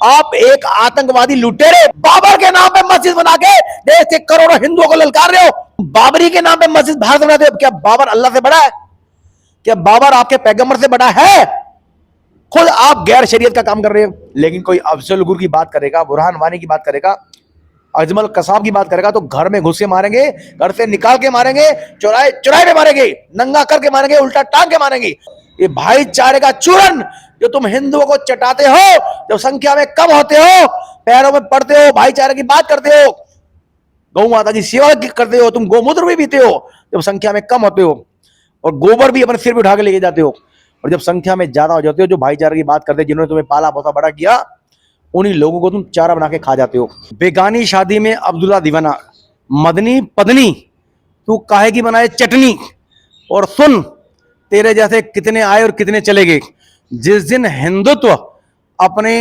आप एक आतंकवादी लुटेरे बाबर के नाम पे मस्जिद बना के देश के करोड़ों हिंदुओं को ललकार रहे हो। बाबरी के नाम पे मस्जिद भारत बनाते हो। क्या बाबर अल्लाह से बड़ा है? क्या बाबर आपके पैगंबर से बड़ा है? खुद आप गैर शरीयत का काम कर रहे हो। लेकिन कोई अफजल गुर की बात करेगा, बुरहान वानी की बात करेगा, अजमल कसाब की बात करेगा तो घर में घुस के मारेंगे, घर से निकाल के मारेंगे, चौराहे चौराहे में मारेंगे, नंगा करके मारेंगे, उल्टा टांग के मारेंगे। ये भाईचारे का चूरन जो तुम हिंदुओं को चटाते हो, जब संख्या में कम होते हो, पैरों में पड़ते हो, भाईचारे की बात करते हो, गौ माता की सेवा करते हो, तुम गोमूत्र भी पीते हो जब संख्या में कम होते हो, और गोबर भी अपने सिर पे उठा के लेके जाते हो। और जब संख्या में ज्यादा हो जाते हो, जो भाईचारे की बात करते हैं, जिन्होंने तुम्हें पाला पोसा बड़ा किया, उन्हीं लोगों को तुम चारा बना के खा जाते हो। बेगानी शादी में अब्दुल्ला दीवाना, मदनी पदनी तू काहे की बनाए चटनी, और सुन तेरे जैसे कितने आए और कितने चले गए। जिस दिन हिंदुत्व अपने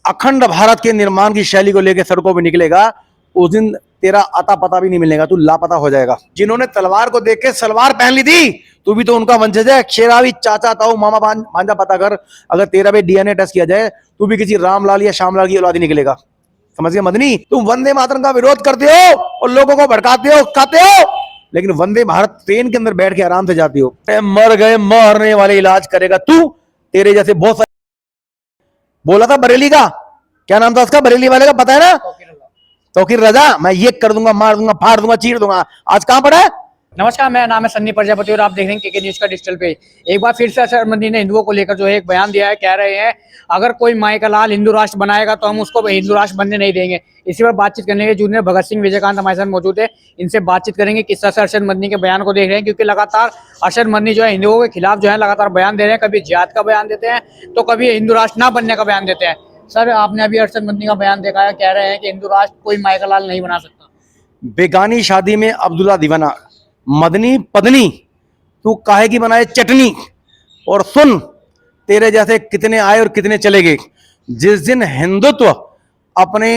अखंड भारत के निर्माण की शैली को लेकर सड़कों पर निकलेगा, उस दिन तेरा अता पता भी नहीं मिलेगा, तू लापता हो जाएगा। जिन्होंने तलवार को देख के सलवार पहन ली थी, तू भी तो उनका वंशज है। शेरावी चाचा ताऊ मामा भांजा पता कर, अगर तेरा भी डीएनए टेस्ट किया जाए, तू भी किसी रामलाल या श्यामलाल की औलादी निकलेगा। समझ गया मदनी? तुम वंदे मातरम का विरोध करते हो और लोगों को भड़काते हो, खाते हो, लेकिन वंदे भारत ट्रेन के अंदर बैठ के आराम से जाती हो। मर गए मरने वाले इलाज करेगा तू। तेरे जैसे बहुत सारे, बोला था बरेली का, क्या नाम था उसका, बरेली वाले का पता है ना, तौकीर रजा, मैं ये कर दूंगा, मार दूंगा, फाड़ दूंगा, चीर दूंगा। आज कहां पड़ा है? नमस्कार, मेरा नाम है सन्नी प्रजापति और आप देख रहे हैं केके न्यूज का डिजिटल पे। एक बार फिर से अशर मंदी ने हिंदुओं को लेकर जो है एक बयान दिया है। कह रहे हैं अगर कोई माई का लाल हिंदू राष्ट्र बनाएगा तो हम उसको हिंदू राष्ट्र बनने नहीं देंगे। इसी पर बातचीत करने के जूनियर भगत सिंह विजयकांत हमारे साथ मौजूद है। इनसे बातचीत करेंगे किस तरह से अरशद मदनी के बयान को देख रहे हैं, क्योंकि लगातार अरशद मदनी जो है हिंदुओं के खिलाफ जो है लगातार बयान दे रहे हैं। कभी जिहाद का बयान देते हैं तो कभी हिंदू राष्ट्र ना बनने का बयान देते हैं। सर, आपने अभी अरशद मदनी का बयान देखा है, कह रहे हैं कि हिंदू राष्ट्र कोई माई का लाल नहीं बना सकता। बेगानी शादी में अब्दुल्ला दीवाना, मदनी पदनी तू काहे की बनाए चटनी, और सुन तेरे जैसे कितने आए और कितने चले गए। जिस दिन हिंदुत्व अपने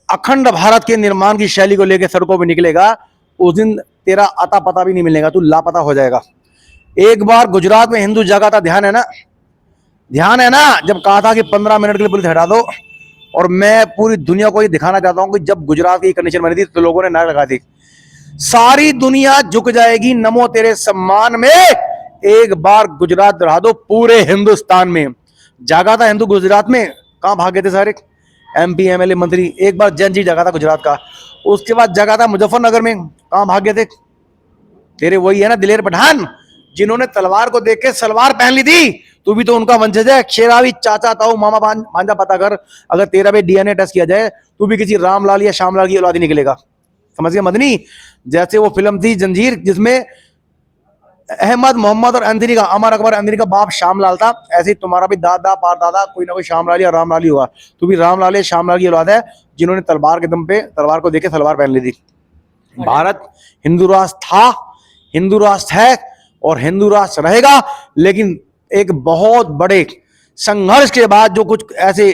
अखंड भारत के निर्माण की शैली को लेकर सड़कों पर निकलेगा, उस दिन तेरा अता पता भी नहीं मिलेगा, तू लापता हो जाएगा। एक बार गुजरात में हिंदू जागा था, ध्यान है ना? ध्यान है ना? जब कहा था कि 15 मिनट के लिए पुलिस हटा दो। और मैं पूरी दुनिया को ये दिखाना चाहता हूं कि जब गुजरात की कंडीशन बनी थी तो लोगों ने नारा लगा दी, सारी दुनिया झुक जाएगी नमो तेरे सम्मान में, एक बार गुजरात रहा दो पूरे हिंदुस्तान में। जागा था हिंदू गुजरात में, कहां भागे थे सारे एमपी एमएलए मंत्री। एक बार जन जी जगा था गुजरात का, उसके बाद जगा था मुजफ्फरनगर में, कहां भागे थे? तेरे वही है ना दिलेर पठान, जिन्होंने तलवार को देख के सलवार पहन ली थी, तू भी तो उनका वंशज है। शेरावी चाचा ताऊ मामा भांजा पता कर, अगर तेरा भी डीएनए टेस्ट किया जाए, तू भी किसी रामलाल या श्यामलाल की औलादी निकलेगा। समझ गया मदनी? जैसे वो फिल्म थी जंजीर, जिसमें अहमद मोहम्मद और अंधेरी का, अमर अकबर अंधेरी का बाप श्यामलाल था, ऐसे ही तुम्हारा भी दादा पार दादा कोई ना कोई श्यामलाल या रामलाल ही हुआ। तू भी रामलाल या श्यामलाल की औलाद है, जिन्होंने तलवार के दम पे तलवार को देखे सलवार पहन ली थी। भारत हिंदू राष्ट्र था, हिंदू राष्ट्र है और हिंदू राष्ट्र रहेगा। लेकिन एक बहुत बड़े संघर्ष के बाद जो कुछ ऐसे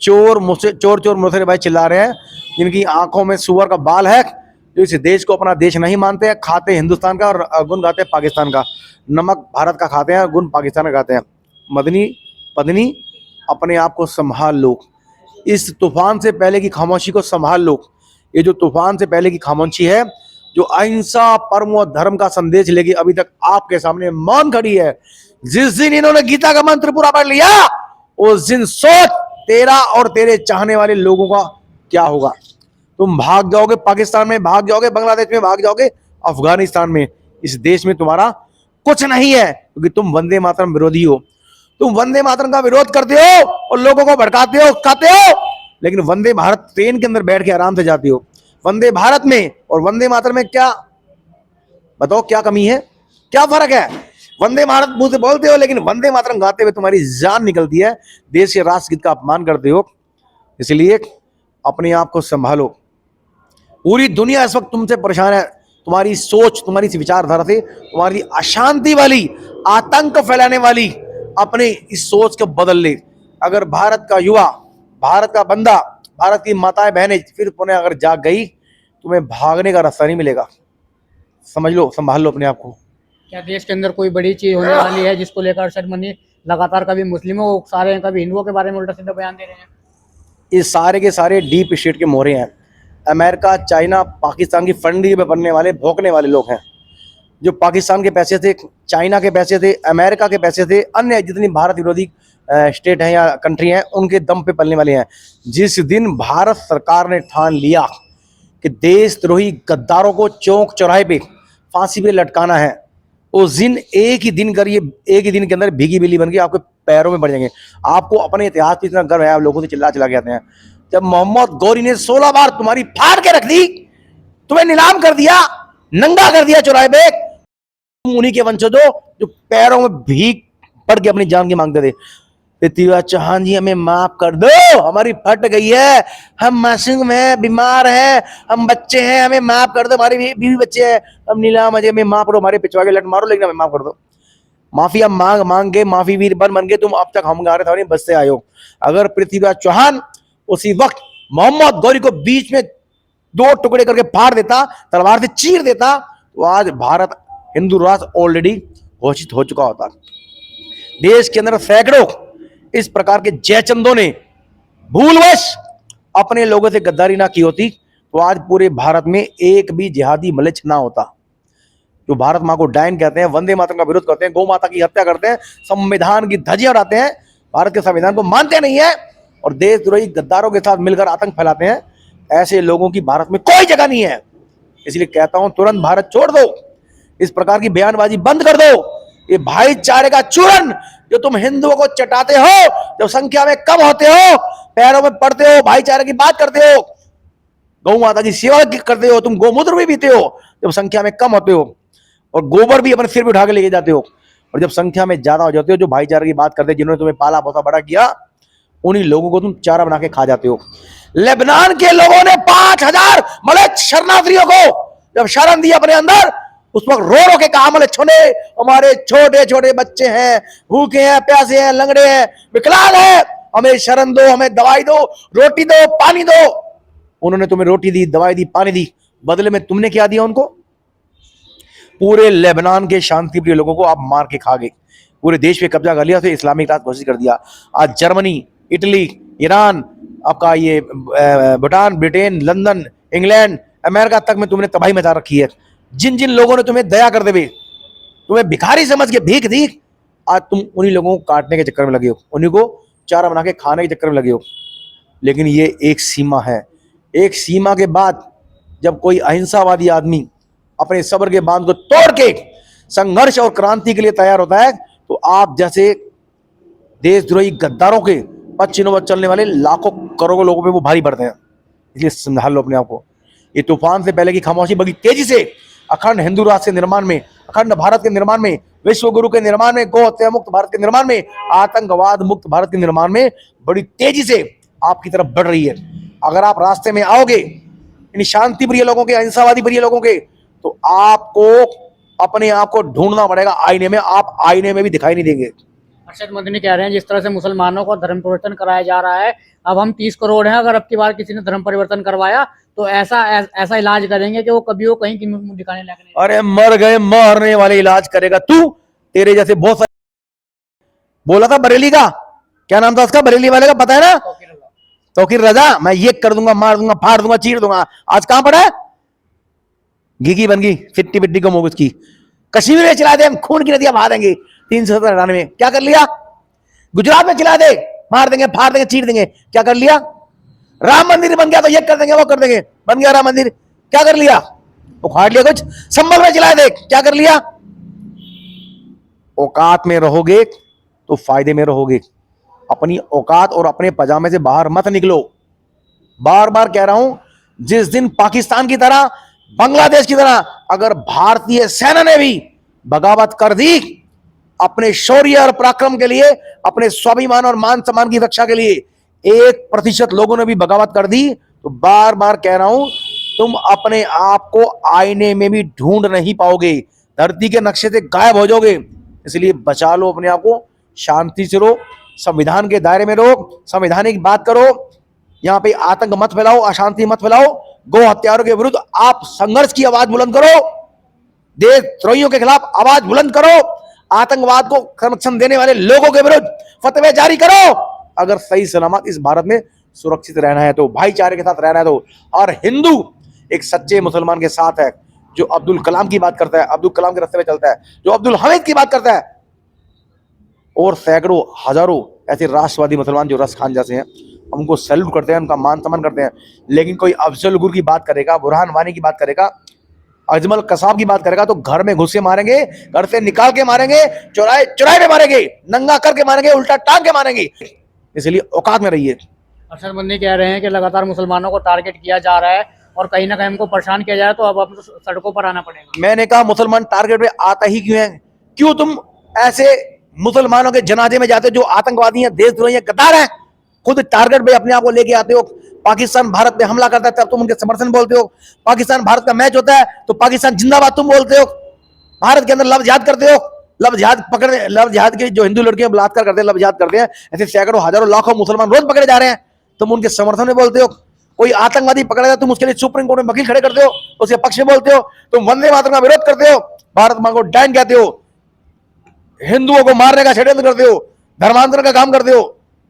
चोर मुसरे भाई चिल्ला रहे हैं, जिनकी आंखों में सुअर का बाल है, जो इस देश को अपना देश नहीं मानते हैं, खाते हिंदुस्तान का और गुण गाते हैं पाकिस्तान का। नमक भारत का खाते हैं, गुण पाकिस्तान का खाते हैं। मदनी पदनी अपने आप को संभाल लो, इस तूफान से पहले की खामोशी को संभाल लो। ये जो तूफान से पहले की खामोशी है, जो अहिंसा परमो धर्म का संदेश लेके अभी तक आपके सामने मौन खड़ी है, जिस दिन इन्होंने गीता का मंत्र पूरा पढ़ लिया, उस दिन सोच तेरा और तेरे चाहने वाले लोगों का क्या होगा। तुम भाग जाओगे पाकिस्तान में, भाग जाओगे बांग्लादेश में, भाग जाओगे अफगानिस्तान में। इस देश में तुम्हारा कुछ नहीं है, क्योंकि तुम वंदे मातरम विरोधी हो। तुम वंदे मातरम का विरोध करते हो और लोगों को भड़काते हो, खाते हो, लेकिन वंदे भारत ट्रेन के अंदर बैठ के आराम से जाती हो। वंदे भारत में और वंदे मातरम में क्या, बताओ क्या कमी है, क्या फर्क है? वंदे भारत मुंह से बोलते हो, लेकिन वंदे मातरम गाते हुए तुम्हारी जान निकलती है, देश के राष्ट्रगीत का अपमान करते हो। इसलिए अपने आप को संभालो। पूरी दुनिया इस वक्त तुमसे परेशान है, तुम्हारी सोच, तुम्हारी विचारधारा से, तुम्हारी अशांति वाली, आतंक फैलाने वाली अपने इस सोच को बदल ले। अगर भारत का युवा, भारत का बंदा, भारत की माताएं बहनें फिर पुनः अगर जाग गई, तुम्हें भागने का रास्ता नहीं मिलेगा। समझ लो, संभाल लो अपने आप को। क्या देश के अंदर कोई बड़ी चीज होने वाली है जिसको लेकर अरशद मदनी लगातार कभी मुस्लिमों को उकसा रहे हैं, कभी हिंदुओं के बारे में उल्टा सीधा बयान दे रहे हैं। ये सारे के सारे डीप स्टेट के मोहरे हैं। अमेरिका, चाइना, पाकिस्तान की फंडी में बनने वाले भौंकने वाले लोग हैं। जो पाकिस्तान के पैसे थे, चाइना के पैसे थे, अमेरिका के पैसे थे, अन्य जितनी भारत विरोधी स्टेट हैं या कंट्री हैं, उनके दम पे पलने वाले हैं। जिस दिन भारत सरकार ने ठान लिया कि देशद्रोही गद्दारों को चौक चौराहे पे फांसी पे लटकाना है, उस दिन एक ही दिन के अंदर भीगी बिल्ली बन के आपके पैरों में बढ़ जाएंगे। आपको अपने इतिहास पे इतना गर्व है, आप लोगों से चिल्ला चिल्ला के आते हैं। जब मोहम्मद गौरी ने 16 बार तुम्हारी फाड़ के रख दी, तुम्हें नीलाम कर दिया, नंगा कर दिया चौराहे पे, तुम उन्हीं के वंशज हो जो पैरों में भीग पड़ के अपनी जान की मांगते थे। पृथ्वीराज चौहान जी, हमें माफ कर दो, हमारी फट गई है, हम मासूम हैं, बीमार हैं, हम बच्चे हैं, हमें माफ कर दो, हमारी बीवी बच्चे हैं, हम नीलाम अजय, हमें माफ करो, हमारे पिछवा के लट मारो, लेकिन हमें माफ कर दो। माफी हम मांग के माफी वीर बन के तुम अब तक हम गारे थाने बस से आए हो। अगर पृथ्वीराज चौहान उसी वक्त मोहम्मद गौरी को बीच में 2 टुकड़े करके फाड़ देता, तलवार से चीर देता, तो आज भारत हिंदू राष्ट्र ऑलरेडी घोषित हो चुका होता। देश के अंदर सैकड़ों इस प्रकार के जयचंदों ने भूलवश अपने लोगों से गद्दारी ना की होती, तो आज पूरे भारत में एक भी जिहादी मलिच ना होता। जो भारत माँ को डायन कहते हैं, वंदे मातरम का विरोध करते हैं, गौ माता की हत्या करते हैं, संविधान की धज्जियां उड़ाते हैं, भारत के संविधान को मानते नहीं है और देशद्रोही गद्दारों के साथ मिलकर आतंक फैलाते हैं, ऐसे लोगों की भारत में कोई जगह नहीं है। इसलिए कहता हूं, तुरंत भारत छोड़ दो, इस प्रकार की बयानबाजी बंद कर दो। ये भाईचारे का चूरन जो तुम हिंदुओं को चटाते हो, जब संख्या में कम होते हो, पैरों में पड़ते हो, भाईचारे की बात करते हो, गौ माता की सेवा करते हो, तुम गोमूत्र भी पीते हो जब संख्या में कम होते हो, और गोबर भी अपने सिर पे उठा के लेके जाते हो, और जब संख्या में ज्यादा हो जाते हो, जो भाईचारे की बात करते हैं, जिन्होंने तुम्हें पाला पोसा बड़ा किया, उन्हीं लोगों को तुम चारा बना के खा जाते हो। लेबनान के लोगों ने 5000 मलच शरणार्थियों को जब शरण दी अपने अंदर, उस वक्त रो रो के कहा, मलच छोड़े, हमारे छोटे छोटे बच्चे हैं, भूखे हैं, प्यासे हैं, लंगड़े हैं, विकलांग हैं, हमें शरण दो, हमें दवाई दो, रोटी दो, पानी दो। उन्होंने तुम्हें रोटी दी, दवाई दी, पानी दी, बदले में तुमने क्या दिया उनको? पूरे लेबनान के शांति प्रिय लोगों को आप मार के खा गए, पूरे देश पे कब्जा कर लिया, तो इस्लामिक राष्ट्र घोषित कर दिया। आज जर्मनी, इटली, ईरान, आपका ये Bhutan, Britain, London, England, America तक में तुमने तबाही मचा रखी है। जिन जिन लोगों ने तुम्हें दया कर देवे, तुम्हें भिखारी समझ के भीख दी, आज तुम उन्हीं लोगों को काटने के चक्कर में लगे हो, उन्हीं को चारा बना के खाने के चक्कर में लगे हो। लेकिन ये एक सीमा है, एक सीमा के बाद जब कोई अहिंसावादी आदमी अपने सब्र के बांध को तोड़ के संघर्ष और क्रांति के लिए तैयार होता है, तो आप जैसे देशद्रोही गद्दारों के पश्चिमों पर चलने वाले लाखों करोड़ों लोगों पे वो भारी पड़ते हैं। इसलिए संभाल लो अपने आप को। ये तूफान से पहले की खामोशी बड़ी तेजी से अखंड हिंदू राष्ट्र के निर्माण में, अखंड भारत के निर्माण में, विश्व गुरु के निर्माण में, गौ हत्या मुक्त भारत के निर्माण में, आतंकवाद मुक्त भारत के निर्माण में बड़ी तेजी से आपकी तरफ बढ़ रही है। अगर आप रास्ते में आओगे इन शांति प्रिय लोगों के, अहिंसावादी प्रिय लोगों के, तो आपको अपने आप को ढूंढना पड़ेगा आईने में। आप आईने में भी दिखाई नहीं देंगे। अर्शद मदनी कह रहे हैं, जिस तरह से मुसलमानों को धर्म परिवर्तन कराया जा रहा है, अब हम 30 करोड़ हैं, अगर अब की बार किसी ने धर्म परिवर्तन करवाया तो ऐसा इलाज करेंगे कि वो कभी वो कहीं की मुंह दिखाने लगे नहीं। अरे मर गए, मरने वाले इलाज करेगा तू, तेरे जैसे बहुत सारे। बोला था बरेली का, क्या नाम था उसका, बरेली वाले का, पता है ना, तौकीर रजा, मैं ये कर दूंगा, मार दूंगा, फाड़ दूंगा, चीर दूंगा। आज कहां पड़ा है? घी बन गई, फिट्टी पिट्टी को मोगज की। कश्मीर में चला दे, हम खून की नदियां बहा देंगे 397 में। क्या कर लिया? गुजरात में चला दे, मार देंगे, फाड़ देंगे, चीर देंगे। क्या कर लिया? राम मंदिर बन गया तो ये कर देंगे, वो कर देंगे। बन गया राम मंदिर, क्या कर लिया? उखाड़ लिया कुछ। संभल में चला दे, क्या कर लिया? औकात में रहोगे तो फायदे में रहोगे। अपनी औकात और अपने पजामे से बाहर मत निकलो। बार बार कह रहा हूं, जिस दिन पाकिस्तान की तरह, बांग्लादेश की तरह अगर भारतीय सेना ने भी बगावत कर दी, अपने शौर्य और पराक्रम के लिए, अपने स्वाभिमान और मान सम्मान की रक्षा के लिए 1% लोगों ने भी बगावत कर दी, तो बार बार कह रहा हूं, तुम अपने आप को आईने में भी ढूंढ नहीं पाओगे, धरती के नक्शे से गायब हो जाओगे। इसलिए बचा लो अपने आप को, शांति से रहो, संविधान के दायरे में रहो, संवैधानिक बात करो, यहां पे आतंक मत फैलाओ, अशांति मत फैलाओ। गौ हत्यारों के विरुद्ध आप संघर्ष की आवाज बुलंद करो, देशद्रोहियों के खिलाफ आवाज बुलंद करो, आतंकवाद को संरक्षण देने वाले लोगों के विरुद्ध फतवे जारी करो। अगर सही सलामत इस भारत में सुरक्षित रहना है तो, भाईचारे के साथ रहना है तो। और हिंदू एक सच्चे मुसलमान के साथ है, जो अब्दुल कलाम की बात करता है, अब्दुल कलाम के रास्ते पे चलता है, जो अब्दुल हमीद की बात करता है, और सैकड़ों हजारों ऐसे राष्ट्रवादी मुसलमान जो रस खान जैसे हैं, हम उनको सैल्यूट करते हैं, उनका मान सम्मान करते हैं। लेकिन कोई अफजल गुर की बात करेगा, बुरहान वानी की बात करेगा, अजमल कसाब की बात करेगा तो घर में घुस के मारेंगे, घर से निकाल के मारेंगे, चौराहे चौराहे में मारेंगे, नंगा करके मारेंगे, उल्टा टांग के मारेंगे। इसलिए औकात में रहिए। अरशद मदनी कह रहे हैं कि लगातार मुसलमानों को टारगेट किया जा रहा है और कहीं ना कहीं हमको परेशान किया जा रहा है, तो अब आपको सड़कों पर आना पड़ेगा। मैंने कहा मुसलमान टारगेट पे आता ही क्यों है? क्यों तुम ऐसे मुसलमानों के जनाजे में जाते हो जो आतंकवादी हैं, देशद्रोही हैं, गद्दार हैं? खुद टारगेट पे अपने आप को लेके आते हो। पाकिस्तान भारत पे हमला करता है तब तुम उनके समर्थन बोलते हो। पाकिस्तान भारत का मैच होता है तो पाकिस्तान जिंदाबाद तुम बोलते हो। भारत के अंदर लव जिहाद करते हो। लव जिहाद पकड़ने, लव जिहाद के जो हिंदू लड़कियां बलात्कार करते हैं, लव जिहाद करते हैं, ऐसे सैकड़ों हजारों लाखों मुसलमान रोज पकड़े जा रहे हैं, तुम उनके समर्थन में बोलते हो। कोई आतंकवादी पकड़ेगा तुम उसके लिए सुप्रीम कोर्ट में वकील खड़े करते हो, उसके पक्ष में बोलते हो। तुम वंदे मातरम का विरोध करते हो, भारत मां को डैन कहते हो, हिंदुओं को मारने का षड्यंत्र करते हो, धर्मांतरण का काम करते हो,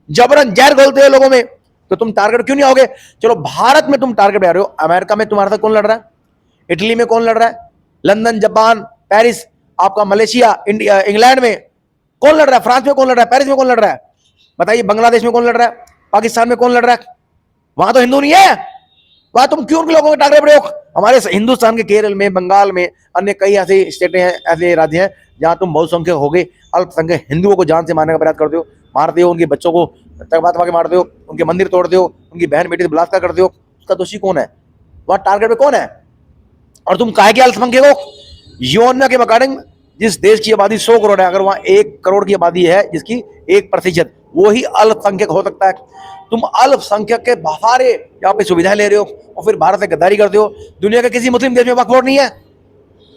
जबरन जहर घोलते हो लोगों में, तो तुम टारगेट क्यों नहीं आओगे? चलो भारत में तुम टारगेट आ रहे हो, अमेरिका में तुम्हारे साथ कौन लड़ रहा है? इटली में कौन लड़ रहा है? लंदन, जापान, पेरिस, आपका मलेशिया, इंडिया, इंग्लैंड में कौन लड़ रहा है? फ्रांस में कौन लड़ रहा है? पेरिस में कौन लड़ रहा है? बताइए। बांग्लादेश में कौन लड़ रहा है? पाकिस्तान में कौन लड़ रहा है? वहां तो हिंदू नहीं है, वहां तुम क्यों लोगों के टारगेट रहे हो? हमारे हिंदुस्तान के केरल में, बंगाल में, अन्य कई ऐसे स्टेटें हैं, ऐसे राज्य हैं जहां तुम बहुसंख्यक हो गए, अल्पसंख्यक हिंदुओं को जान से मारने का प्रयास करते हो, मारते हो, उनके बच्चों को तकवा के मारते हो, उनके मंदिर तोड़ते हो, उनकी बहन बेटी से बलात्कार करते हो। उसका दोषी कौन है? वहां टारगेट पे कौन है? और तुम काहे के अल्पसंख्यक हो? यूएन के अकॉर्डिंग जिस देश की आबादी 100 करोड़ है, अगर वहां 1 करोड़ की आबादी है जिसकी 1%, वो ही अल्पसंख्यक हो सकता है। तुम अल्पसंख्यक के सारे यहाँ पे सुविधाएं ले रहे हो और फिर भारत से गद्दारी करते हो। दुनिया के किसी मुस्लिम देश में वक्फ बोर्ड नहीं है,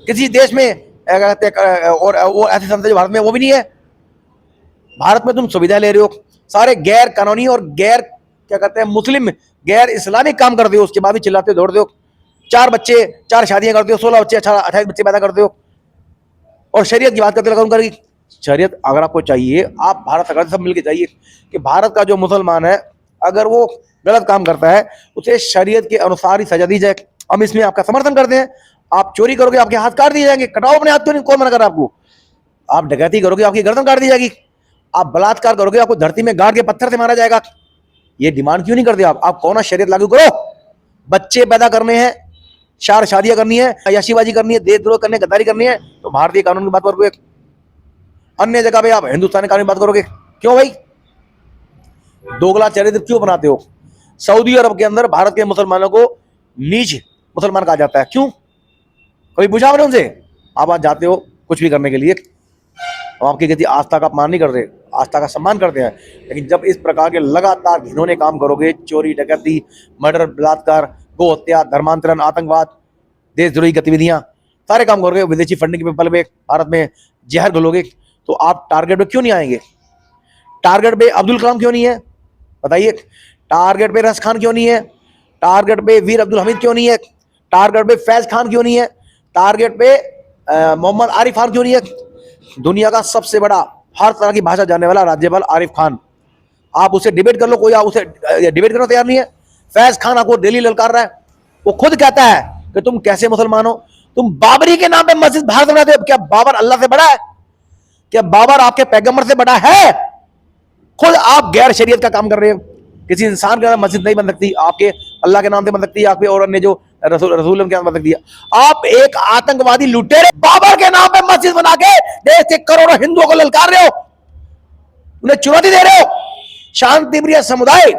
किसी देश में और वो ऐसे संस्था जो भारत में वो भी नहीं है। भारत में तुम सुविधा ले रहे हो, सारे गैर कानूनी और गैर क्या कहते हैं मुस्लिम, गैर इस्लामिक काम करते हो, उसके बाद भी चिल्लाते हो, दौड़ते हो। 4 बच्चे, 4 शादियां करते हो, 16 बच्चे, 28 बच्चे पैदा करते हो, और शरीयत की बात करते हो। करूँ शरीयत अगर आपको चाहिए, आप भारत सरकार से सब मिलकर चाहिए कि भारत का जो मुसलमान है अगर वो गलत काम करता है उसे शरीयत के अनुसार ही सजा दी जाए। हम इसमें आपका समर्थन करते हैं। आप चोरी करोगे आपके हाथ काट दिए जाएंगे, कटाओ अपने हाथ, क्यों नहीं, कौन मना कर रहा है आपको? आप डकैती करोगे आपकी गर्दन काट दी जाएगी, आप बलात्कार करोगे आपको धरती में गाड़ के पत्थर से मारा जाएगा। ये डिमांड क्यों नहीं करते आप कौन शरीयत लागू करो। बच्चे पैदा करने हैं, 4 शादियां करनी है, अय्याशीबाजी करनी है, देशद्रोह करने, गद्दारी करनी है, तो भारतीय कानून की बात करोगे। अन्य जगह पे आप हिंदुस्तानी कानून की बात करोगे। क्यों भाई? दोगला चरित्र क्यों बनाते हो? सऊदी अरब के अंदर भारत के मुसलमानों को नीच मुसलमान कहा जाता है, क्यों? कभी पूछा मैंने उनसे? आप आज जाते हो कुछ भी करने के लिए, हम आपकी किसी आस्था का अपमान नहीं कर रहे, आस्था का सम्मान करते हैं, लेकिन जब इस प्रकार के लगातार घिनौने काम करोगे, चोरी, डकैती, मर्डर, बलात्कार, गो हत्या, धर्मांतरण, आतंकवाद, देशद्रोही गतिविधियां, सारे काम करोगे, विदेशी फंडिंग के बल में भारत में जहर घोलोगे, तो आप टारगेट पे क्यों नहीं आएंगे? टारगेट पे अब्दुल कलाम क्यों नहीं है? बताइए। टारगेट पे रस खान क्यों नहीं है? टारगेट पे वीर अब्दुल हमीद क्यों नहीं है? टारगेट पे फैज खान क्यों नहीं है? टारगेट पे मोहम्मद आरिफ खान क्यों नहीं है? दुनिया का सबसे बड़ा हर तरह की भाषा जानने वाला राज्यपाल आरिफ खान, आप उसे डिबेट कर लो, कोई आप उसे डिबेट करने तैयार नहीं है। फैज खान आपको दिल्ली ललकार रहा है, वो खुद कहता है कि तुम कैसे मुसलमान हो, तुम बाबरी के नाम पे मस्जिद भारत बनाते हो। क्या बाबर अल्लाह से बड़ा है? क्या बाबर आपके पैगंबर से बड़ा है? खुद आप गैर शरीयत का काम कर रहे हो। किसी इंसान के नाम मस्जिद नहीं बन सकती, आपके अल्लाह के नाम से बन सकती है, आपके और अन्य जो रसूल के नाम बन सकती है। आप एक आतंकवादी लुटेरे बाबर के नाम पे मस्जिद बना के देश के करोड़ों हिंदुओं को ललकार रहे हो, उन्हें चुनौती दे रहे हो। शांति प्रिय समुदाय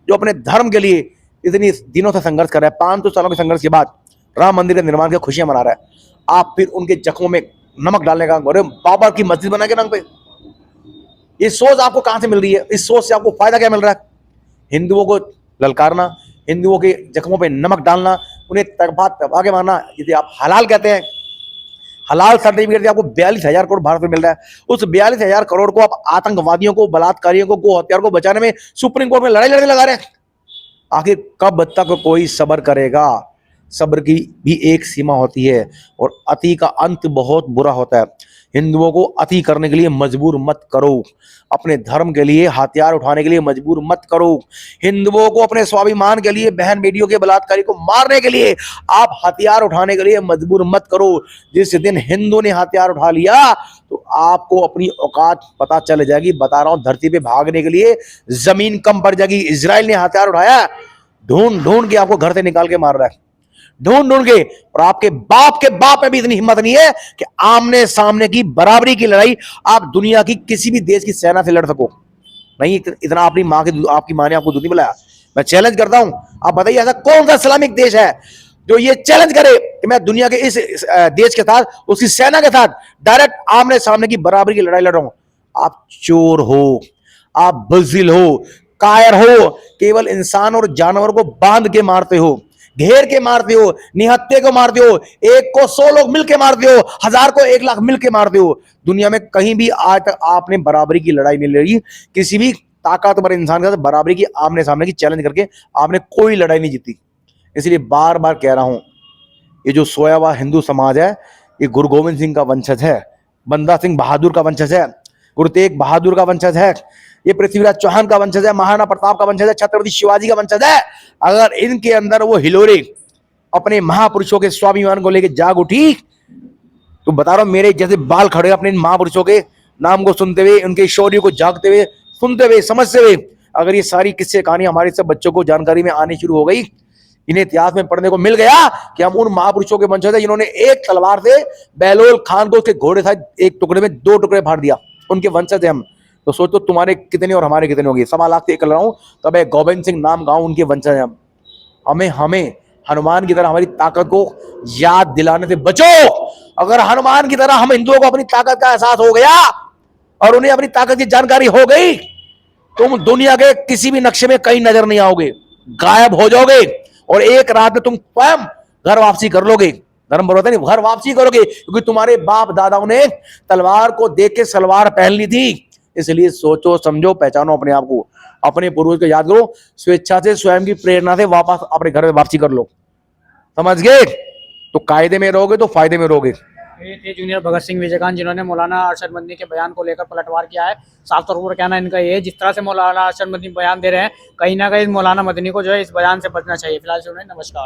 जो अपने धर्म के लिए इतनी दिनों से संघर्ष कर रहा है, 500 सालों के संघर्ष के बाद राम मंदिर के निर्माण की खुशियां मना रहा है, आप फिर उनके जख्मों में नमक डालने का काम कर रहे हो, बाबर की मस्जिद बना के नाम पे। ये सोच आपको कहां से मिल रही है? इस सोच से आपको फायदा क्या मिल रहा है? हिंदुओं को ललकारना, हिंदुओं के जख्मों पे नमक डालना, उन्हें तबा के मारना, जिसे आप हलाल कहते हैं। हलाल सर्टिफिकेट आपको 42,000 करोड़ भारत में मिल रहा है। उस 42,000 करोड़ को आप आतंकवादियों को, बलात्कारियों को, गो हत्यारों को बचाने में सुप्रीम कोर्ट में लड़ाई लड़ने लगा रहे हैं। आखिर कब तक कोई सब्र करेगा? सब्र की भी एक सीमा होती है और अति का अंत बहुत बुरा होता है। हिंदुओं को अति करने के लिए मजबूर मत करो, अपने धर्म के लिए हथियार उठाने के लिए मजबूर मत करो, हिंदुओं को अपने स्वाभिमान के लिए, बहन बेटियों के बलात्कारी को मारने के लिए आप हथियार उठाने के लिए मजबूर मत करो। जिस दिन हिंदू ने हथियार उठा लिया तो आपको अपनी औकात पता चल जाएगी। बता रहा हूं, धरती पे भागने के लिए जमीन कम पड़ जाएगी। इजराइल ने हथियार उठाया, ढूंढ ढूंढ के आपको घर से निकाल के मार रहा है, ढूंढ ढूंढ के। और आपके बाप में भी इतनी हिम्मत नहीं है कि आमने सामने की बराबरी की लड़ाई आप दुनिया की किसी भी देश की सेना से लड़ सको। नहीं, इतना अपनी माँ की, आपकी माँ ने आपको दूध नहीं पिलाया। मैं चैलेंज करता हूं, आप बताइए ऐसा कौन सा इस्लामिक देश है जो ये चैलेंज करे कि मैं दुनिया के इस देश के साथ, उसकी सेना के साथ डायरेक्ट आमने सामने की बराबरी की लड़ाई लड़ रहा हूं। आप चोर हो, आप बुज़दिल हो, कायर हो, केवल इंसान और जानवर को बांध के मारते हो, घेर के मारते हो, निहत्थे को मारते हो, एक को 100 लोग मिलके मारते हो, 1000 को 1 लाख मिलके मारते हो। दुनिया में कहीं भी आज तक आपने बराबरी की लड़ाई नहीं लड़ी, किसी भी ताकतवर इंसान के साथ बराबरी की आमने सामने की चैलेंज करके आपने कोई लड़ाई नहीं जीती। इसलिए बार बार कह रहा हूं, ये जो सोया हुआ हिंदू समाज है, ये गुरु गोविंद सिंह का वंशज है, बंदा सिंह बहादुर का वंशज है, गुरु तेग बहादुर का वंशज है, ये पृथ्वीराज चौहान का वंशज है, महाराणा प्रताप का वंशज है, छत्रपति शिवाजी का वंशज है। अगर इनके अंदर वो हिलोरे अपने महापुरुषों के स्वाभिमान को लेकर जाग उठी तो बता रहा हूं, मेरे जैसे बाल खड़े अपने इन महापुरुषों के नाम को सुनते हुए, उनके शौर्य को जागते हुए, सुनते हुए, समझते हुए। अगर ये सारी किस्से कहानी हमारे सब बच्चों को जानकारी में आनी शुरू हो गई, इन्हें इतिहास में पढ़ने को मिल गया कि हम उन महापुरुषों के वंशज हैं जिन्होंने एक तलवार से बहलोल खान को उसके घोड़े था एक टुकड़े में 2 टुकड़े फाड़ दिया, उनके वंशज हैं हम। तो सोचो तुम्हारे कितने और हमारे कितने होंगे। 1.25 लाख से कर रहा हूं, तब एक गोविंद सिंह नाम गांव उनके वंशज हैं हम। हमें हनुमान की तरह हमारी ताकत को याद दिलाने से बचो। अगर हनुमान की तरह हम हिंदुओं को अपनी ताकत का एहसास हो गया और उन्हें अपनी ताकत की जानकारी हो गई, तुम दुनिया के किसी भी नक्शे में कहीं नजर नहीं आओगे, गायब हो जाओगे और एक रात में तुम स्वयं घर वापसी कर लोगे। धर्म बोलते नहीं, घर वापसी करोगे, क्योंकि तुम्हारे बाप दादाओं ने तलवार को देख के सलवार पहन ली थी। इसलिए सोचो, समझो, पहचानो अपने आप को, अपने पूर्वज को याद करो, स्वेच्छा से, स्वयं की प्रेरणा से वापस अपने घर में वापसी कर लो। समझ गए? तो कायदे में रहोगे तो फायदे में रहोगे। ये थे जूनियर भगत सिंह विजयकांत, जिन्होंने मौलाना अरशद मदनी के बयान को लेकर पलटवार किया है। साफ तौर पर कहना इनका ये है, जिस तरह से मौलाना अरशद मदनी बयान दे रहे हैं, कहीं ना कहीं मौलाना मदनी को जो है इस बयान से बचना चाहिए। फिलहाल सुन रहे हैं, नमस्कार।